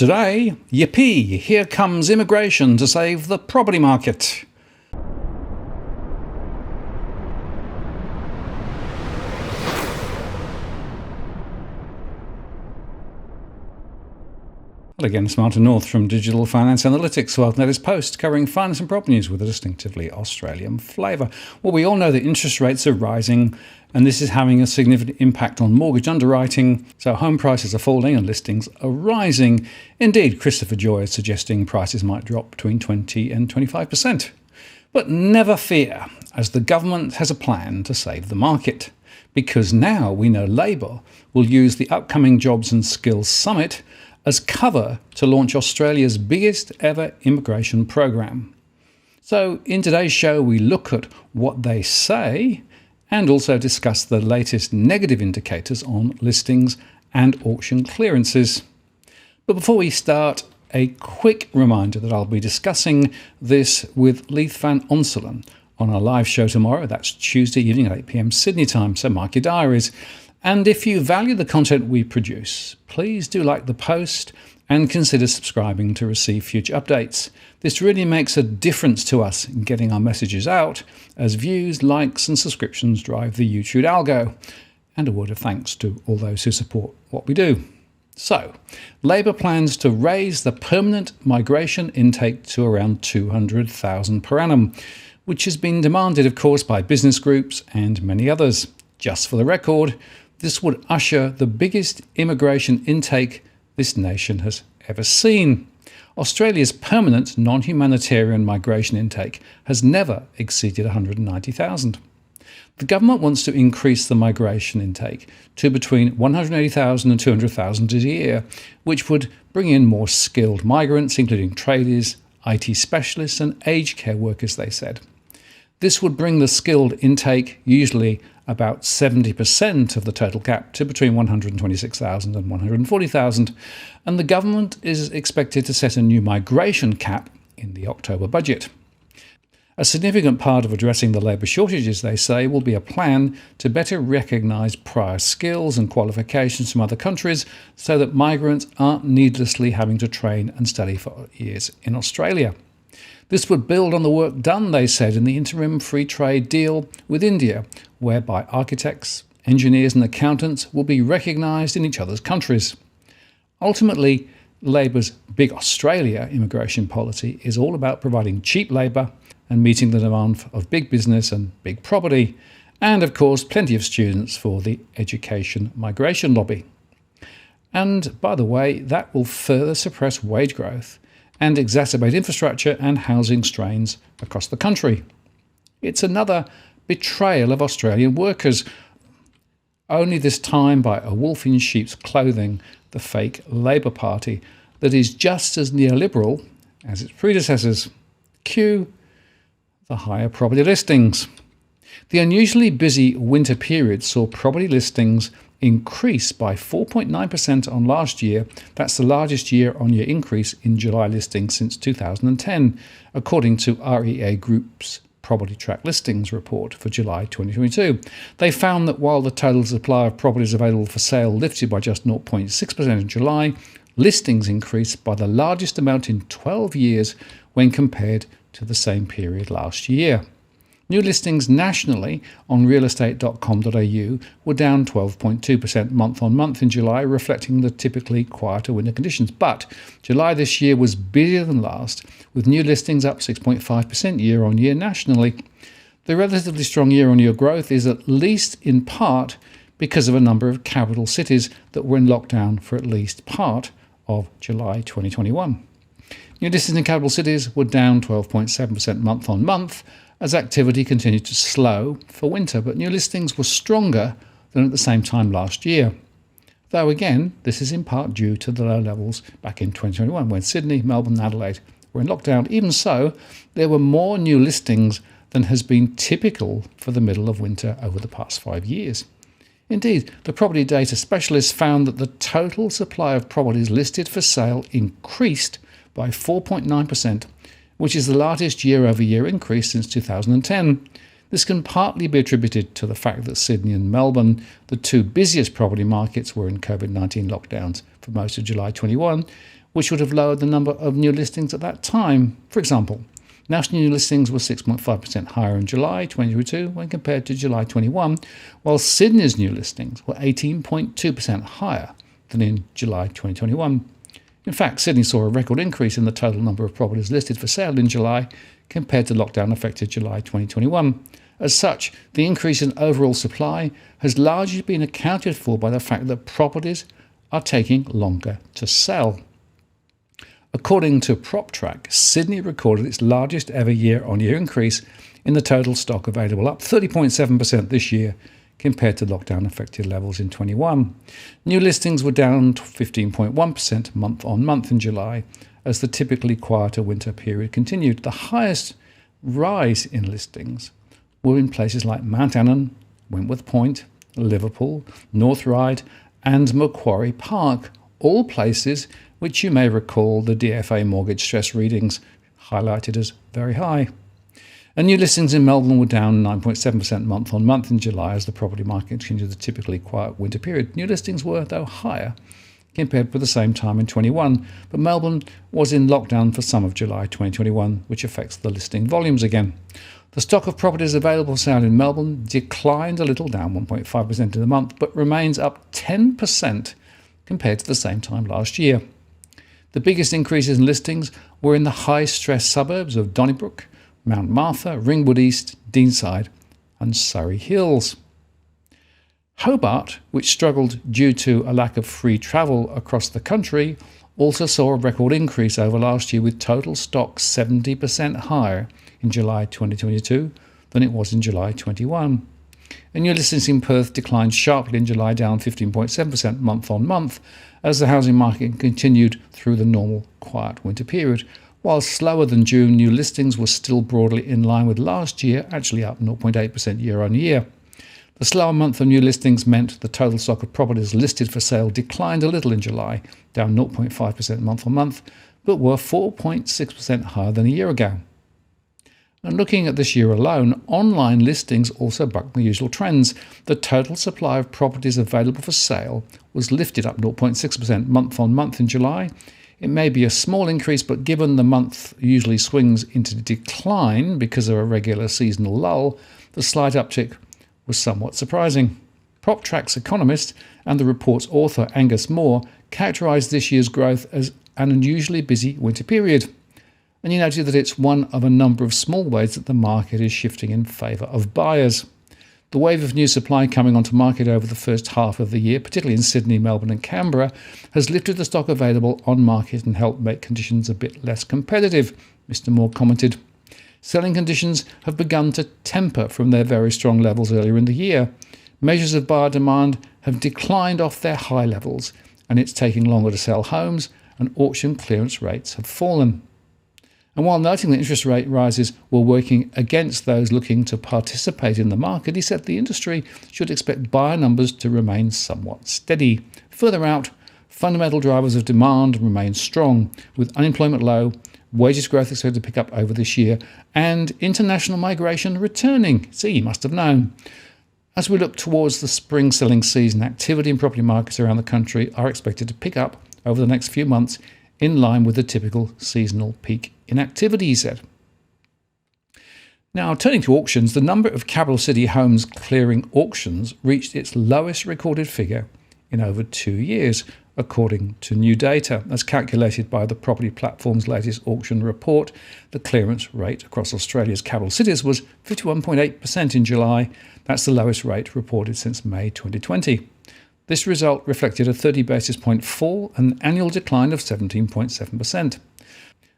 Today, yippee, here comes immigration to save the property market. Well, again, it's Martin North from Digital Finance Analytics. Welcome to this post covering finance and property news with a distinctively Australian flavour. Well, we all know that interest rates are rising, and this is having a significant impact on mortgage underwriting. So home prices are falling and listings are rising. Indeed, Christopher Joy is suggesting prices might drop between 20 and 25%. But never fear, as the government has a plan to save the market. Because now we know Labor will use the upcoming Jobs and Skills Summit as cover to launch Australia's biggest ever immigration program. So in today's show, we look at what they say and also discuss the latest negative indicators on listings and auction clearances. But before we start, a quick reminder that I'll be discussing this with Leith Van Onselen on our live show tomorrow. That's Tuesday evening at 8 p.m. Sydney time, so mark your diaries. And if you value the content we produce, please do like the post and consider subscribing to receive future updates. This really makes a difference to us in getting our messages out, as views, likes and subscriptions drive the YouTube algo. And a word of thanks to all those who support what we do. So, Labor plans to raise the permanent migration intake to around 200,000 per annum, which has been demanded, of course, by business groups and many others. Just for the record, this would usher the biggest immigration intake this nation has ever seen. Australia's permanent non-humanitarian migration intake has never exceeded 190,000. The government wants to increase the migration intake to between 180,000 and 200,000 a year, which would bring in more skilled migrants, including tradies, IT specialists and aged care workers, they said. This would bring the skilled intake, usually about 70% of the total cap, to between 126,000 and 140,000, and the government is expected to set a new migration cap in the October budget. A significant part of addressing the labour shortages, they say, will be a plan to better recognise prior skills and qualifications from other countries so that migrants aren't needlessly having to train and study for years in Australia. This would build on the work done, they said, in the interim free trade deal with India, whereby architects, engineers and accountants will be recognised in each other's countries. Ultimately, Labor's Big Australia immigration policy is all about providing cheap labour and meeting the demand of big business and big property, and of course plenty of students for the education migration lobby. And by the way, that will further suppress wage growth and exacerbate infrastructure and housing strains across the country. It's another betrayal of Australian workers, only this time by a wolf in sheep's clothing, the fake Labor Party, that is just as neoliberal as its predecessors. Cue the higher property listings. The unusually busy winter period saw property listings increase by 4.9% on last year. That's the largest year-on-year increase in July listings since 2010, according to REA Group's Property Track Listings report for July 2022. They found that while the total supply of properties available for sale lifted by just 0.6% in July, listings increased by the largest amount in 12 years when compared to the same period last year. New listings nationally on realestate.com.au were down 12.2% month-on-month in July, reflecting the typically quieter winter conditions. But July this year was busier than last, with new listings up 6.5% year-on-year nationally. The relatively strong year-on-year growth is at least in part because of a number of capital cities that were in lockdown for at least part of July 2021. New listings in capital cities were down 12.7% month-on-month, as activity continued to slow for winter, but new listings were stronger than at the same time last year. Though again, this is in part due to the low levels back in 2021 when Sydney, Melbourne and Adelaide were in lockdown. Even so, there were more new listings than has been typical for the middle of winter over the past 5 years. Indeed, the property data specialists found that the total supply of properties listed for sale increased by 4.9%, which is the largest year-over-year increase since 2010. This can partly be attributed to the fact that Sydney and Melbourne, the two busiest property markets, were in COVID-19 lockdowns for most of July 21, which would have lowered the number of new listings at that time. For example, national new listings were 6.5% higher in July 2022 when compared to July 21, while Sydney's new listings were 18.2% higher than in July 2021. In fact, Sydney saw a record increase in the total number of properties listed for sale in July compared to lockdown-affected July 2021. As such, the increase in overall supply has largely been accounted for by the fact that properties are taking longer to sell. According to PropTrack, Sydney recorded its largest ever year-on-year increase in the total stock available, up 30.7% this year compared to lockdown-affected levels in 21. New listings were down 15.1% month-on-month in July as the typically quieter winter period continued. The highest rise in listings were in places like Mount Annan, Wentworth Point, Liverpool, North Ryde and Macquarie Park, all places which you may recall the DFA mortgage stress readings highlighted as very high. And new listings in Melbourne were down 9.7% month-on-month in July as the property market continued the typically quiet winter period. New listings were, though, higher compared with the same time in 21, but Melbourne was in lockdown for some of July 2021, which affects the listing volumes again. The stock of properties available for sale in Melbourne declined a little, down 1.5% in the month, but remains up 10% compared to the same time last year. The biggest increases in listings were in the high-stress suburbs of Donnybrook, Mount Martha, Ringwood East, Deanside and Surrey Hills. Hobart, which struggled due to a lack of free travel across the country, also saw a record increase over last year with total stock 70% higher in July 2022 than it was in July 21. And new listings in Perth declined sharply in July, down 15.7% month-on-month as the housing market continued through the normal quiet winter period. While slower than June, new listings were still broadly in line with last year, actually up 0.8% year-on-year. The slower month of new listings meant the total stock of properties listed for sale declined a little in July, down 0.5% month-on-month, but were 4.6% higher than a year ago. And looking at this year alone, online listings also bucked the usual trends. The total supply of properties available for sale was lifted up 0.6% month-on-month in July. It may be a small increase, but given the month usually swings into decline because of a regular seasonal lull, the slight uptick was somewhat surprising. PropTrack's economist and the report's author Angus Moore characterised this year's growth as an unusually busy winter period. And you noted that it's one of a number of small ways that the market is shifting in favour of buyers. The wave of new supply coming onto market over the first half of the year, particularly in Sydney, Melbourne and Canberra, has lifted the stock available on market and helped make conditions a bit less competitive, Mr. Moore commented. Selling conditions have begun to temper from their very strong levels earlier in the year. Measures of buyer demand have declined off their high levels, and it's taking longer to sell homes, and auction clearance rates have fallen. And while noting that interest rate rises were working against those looking to participate in the market, he said the industry should expect buyer numbers to remain somewhat steady. Further out, fundamental drivers of demand remain strong, with unemployment low, wages growth expected to pick up over this year, and international migration returning. See, you must have known. As we look towards the spring selling season, activity in property markets around the country are expected to pick up over the next few months in line with the typical seasonal peak in activity, he said. Now, turning to auctions, the number of capital city homes clearing auctions reached its lowest recorded figure in over 2 years, according to new data. As calculated by the property platform's latest auction report, the clearance rate across Australia's capital cities was 51.8% in July. That's the lowest rate reported since May 2020. This result reflected a 30 basis point fall and an annual decline of 17.7%.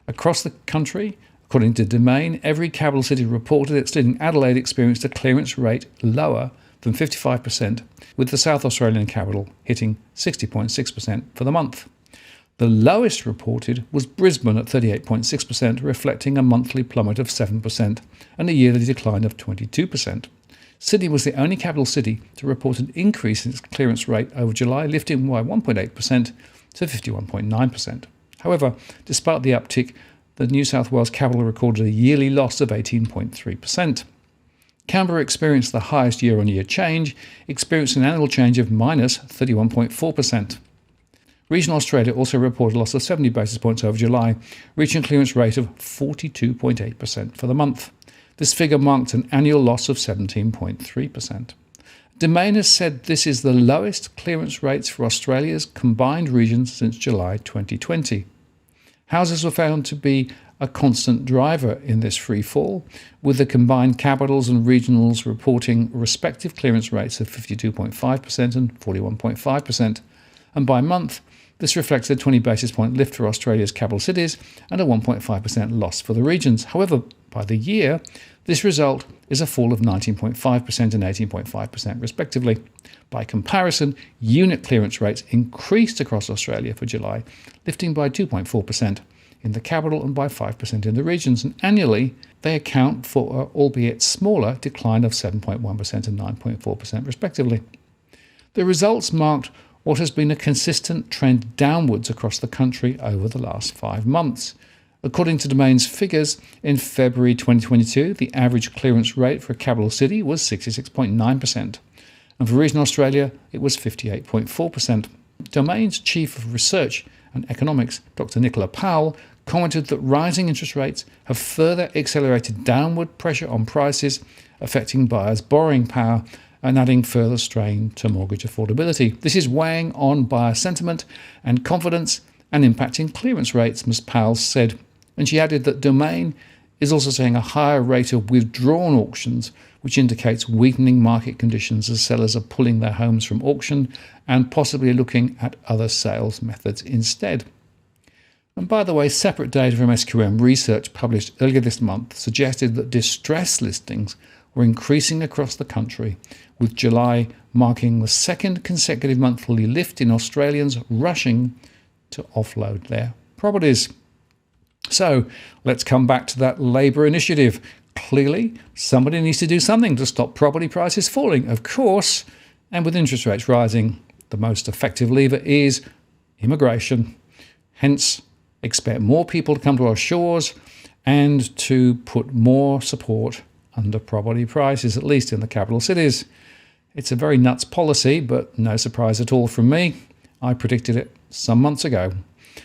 Across the country, according to Domain, every capital city reported, excluding Adelaide, experienced a clearance rate lower than 55%, with the South Australian capital hitting 60.6% for the month. The lowest reported was Brisbane at 38.6%, reflecting a monthly plummet of 7% and a yearly decline of 22%. Sydney was the only capital city to report an increase in its clearance rate over July, lifting by 1.8% to 51.9%. However, despite the uptick, the New South Wales capital recorded a yearly loss of 18.3%. Canberra experienced the highest year-on-year change, experienced an annual change of minus 31.4%. Regional Australia also reported a loss of 70 basis points over July, reaching a clearance rate of 42.8% for the month. This figure marked an annual loss of 17.3%. Domain has said this is the lowest clearance rates for Australia's combined regions since July 2020. Houses were found to be a constant driver in this free fall, with the combined capitals and regionals reporting respective clearance rates of 52.5% and 41.5%. And by month, this reflects a 20 basis point lift for Australia's capital cities and a 1.5% loss for the regions. However, by the year, this result is a fall of 19.5% and 18.5% respectively. By comparison, unit clearance rates increased across Australia for July, lifting by 2.4% in the capital and by 5% in the regions. And annually, they account for an albeit smaller decline of 7.1% and 9.4% respectively. The results marked what has been a consistent trend downwards across the country over the last 5 months. According to Domain's figures, in February 2022, the average clearance rate for a capital city was 66.9%, and for regional Australia, it was 58.4%. Domain's Chief of Research and Economics, Dr. Nicola Powell, commented that rising interest rates have further accelerated downward pressure on prices, affecting buyers' borrowing power and adding further strain to mortgage affordability. This is weighing on buyer sentiment and confidence and impacting clearance rates, Ms. Powell said. And she added that Domain is also seeing a higher rate of withdrawn auctions, which indicates weakening market conditions as sellers are pulling their homes from auction and possibly looking at other sales methods instead. And by the way, separate data from SQM research published earlier this month suggested that distress listings were increasing across the country, with July marking the second consecutive monthly lift in Australians rushing to offload their properties. So let's come back to that Labor initiative. Clearly, somebody needs to do something to stop property prices falling, of course, and with interest rates rising, the most effective lever is immigration. Hence, expect more people to come to our shores and to put more support under property prices, at least in the capital cities. It's a very nuts policy, but no surprise at all from me. I predicted it some months ago.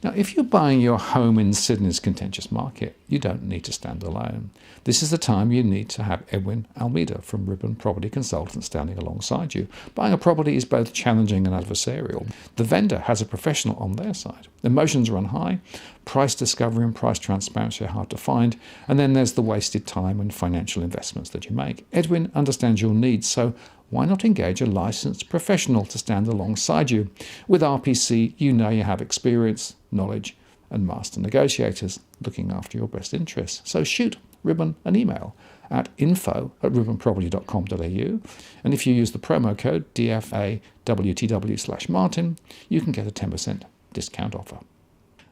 Now, if you're buying your home in Sydney's contentious market, you don't need to stand alone. This is the time you need to have Edwin Almeida from Ribbon Property Consultants standing alongside you. Buying a property is both challenging and adversarial. The vendor has a professional on their side. Emotions run high, price discovery and price transparency are hard to find, and then there's the wasted time and financial investments that you make. Edwin understands your needs, so why not engage a licensed professional to stand alongside you? With RPC, you know you have experience, knowledge, and master negotiators looking after your best interests. So shoot Ribbon an email at info@ribbonproperty.com.au, and if you use the promo code DFAWTW/Martin, you can get a 10% discount offer.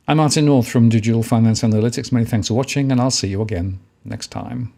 I'm Martin North from Digital Finance Analytics. Many thanks for watching, and I'll see you again next time.